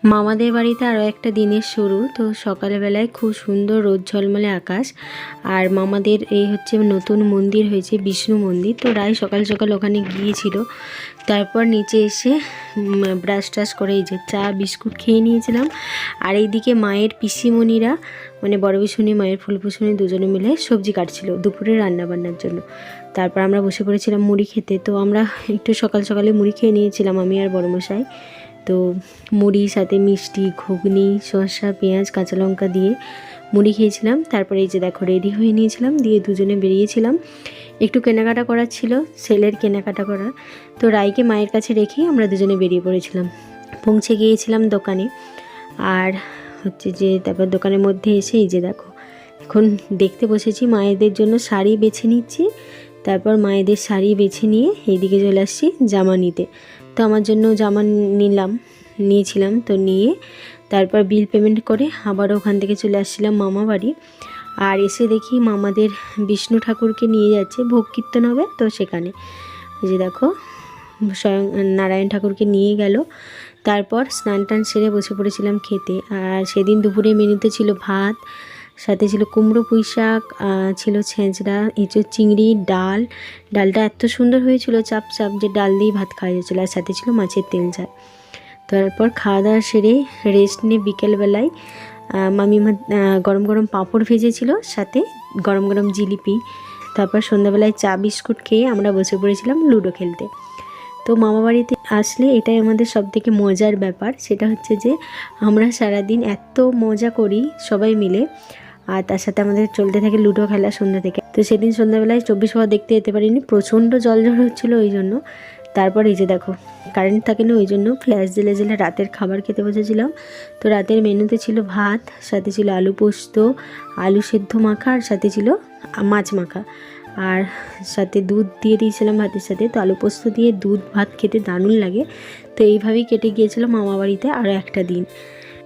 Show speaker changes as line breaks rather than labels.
মামাদের বাড়িতে আরও একটা দিনের শুরু। তো সকালবেলায় খুব সুন্দর রোদ ঝলমলে আকাশ, আর মামাদের এই হচ্ছে নতুন মন্দির হয়েছে, বিষ্ণু মন্দির। তো রায় সকাল সকাল ওখানে গিয়েছিল। তারপর নিচে এসে ব্রাশ টাশ করে এই যে চা বিস্কুট খেয়ে নিয়েছিলাম। আর এইদিকে মায়ের পিসিমণিরা, মানে বড় পিসুনি মায়ের ফুলপুসুনি দুজনে মিলে সবজি কাটছিল দুপুরে রান্নাবান্নার জন্য। তারপর আমরা বসে পড়েছিলাম মুড়ি খেতে। তো আমরা একটু সকাল সকালে মুড়ি খেয়ে নিয়েছিলাম, আমি আর বড়মশাই। তো মুড়ির সাথে মিষ্টি, ঘুগনি, শসা, পেঁয়াজ, কাঁচা লঙ্কা দিয়ে মুড়ি খেয়েছিলাম। তারপরে এই যে দেখো রেডি হয়ে নিয়েছিলাম, দিয়ে দুজনে বেরিয়েছিলাম। একটু কেনাকাটা করার ছিল, সেলের কেনাকাটা করার। তো রাইকে মায়ের কাছে রেখে আমরা দুজনে বেরিয়ে পড়েছিলাম। পৌঁছে গিয়েছিলাম দোকানে। আর হচ্ছে যে তারপর দোকানের মধ্যে এসে এই যে দেখো এখন দেখতে বসেছি, মায়েদের জন্য শাড়ি বেছে নিচ্ছি। তারপর মায়েদের শাড়ি বেছে নিয়ে এইদিকে চলে আসছি জামা নিতে। তো আমার জন্য জামা নিয়েছিলাম। তো নিয়ে তারপর বিল পেমেন্ট করে আবার ওখান থেকে চলে আসছিলাম মামা বাড়ি। আর এসে দেখি মামাদের বিষ্ণু ঠাকুরকে নিয়ে যাচ্ছে, ভোগ কীর্তন হবে তো সেখানে। এই যে দেখো স্বয়ং নারায়ণ ঠাকুরকে নিয়ে গেল। তারপর স্নান টান সেরে বসে পড়েছিলাম খেতে। আর সেদিন দুপুরে মেনুতে ছিল ভাত, সাথে ছিল কুমড়ো পুঁই শাক, ছিল ছেঁচড়া, এঁচোড় চিংড়ি, ডালটা এত সুন্দর হয়েছিল, চাপ চাপ, যে ডাল দিয়েই ভাত খাওয়া যাচ্ছিলো। আর সাথে ছিল মাছের তেল ঝাল। তারপর খাওয়া দাওয়া সেরে রেস্ট নিয়ে বিকেলবেলায় মামিমা গরম গরম পাঁপড় ভেজেছিল, সাথে গরম গরম জিলিপি। তারপর সন্ধ্যাবেলায় চা বিস্কুট খেয়ে আমরা বসে পড়েছিলাম লুডো খেলতে। তো মামা বাড়িতে আসলে এটাই আমাদের সবথেকে মজার ব্যাপার, সেটা হচ্ছে যে আমরা সারাদিন এত মজা করি সবাই মিলে। আর তার সাথে আমাদের চলতে থাকে লুডো খেলা সন্ধ্যা থেকে। তো সেদিন সন্ধ্যাবেলায় 24 ঘর দেখতে যেতে পারিনি, প্রচণ্ড জলঝড় হচ্ছিলো ওই জন্য। তারপর এই যে দেখো কারেন্ট থাকেনি, ওই জন্য ফ্ল্যাশ জেলে জেলে রাতের খাবার খেতে বসেছিলাম। তো রাতের মেনুতে ছিল ভাত, সাথে ছিল আলু পোস্ত, আলু সেদ্ধ মাখা, আর সাথে ছিল মাছ মাখা। আর সাথে দুধ দিয়ে দিয়েছিলাম ভাতের সাথে। তো আলু পোস্ত দিয়ে দুধ ভাত খেতে দারুণ লাগে। তো এইভাবেই কেটে গিয়েছিলো মামা বাড়িতে আরও একটা দিন।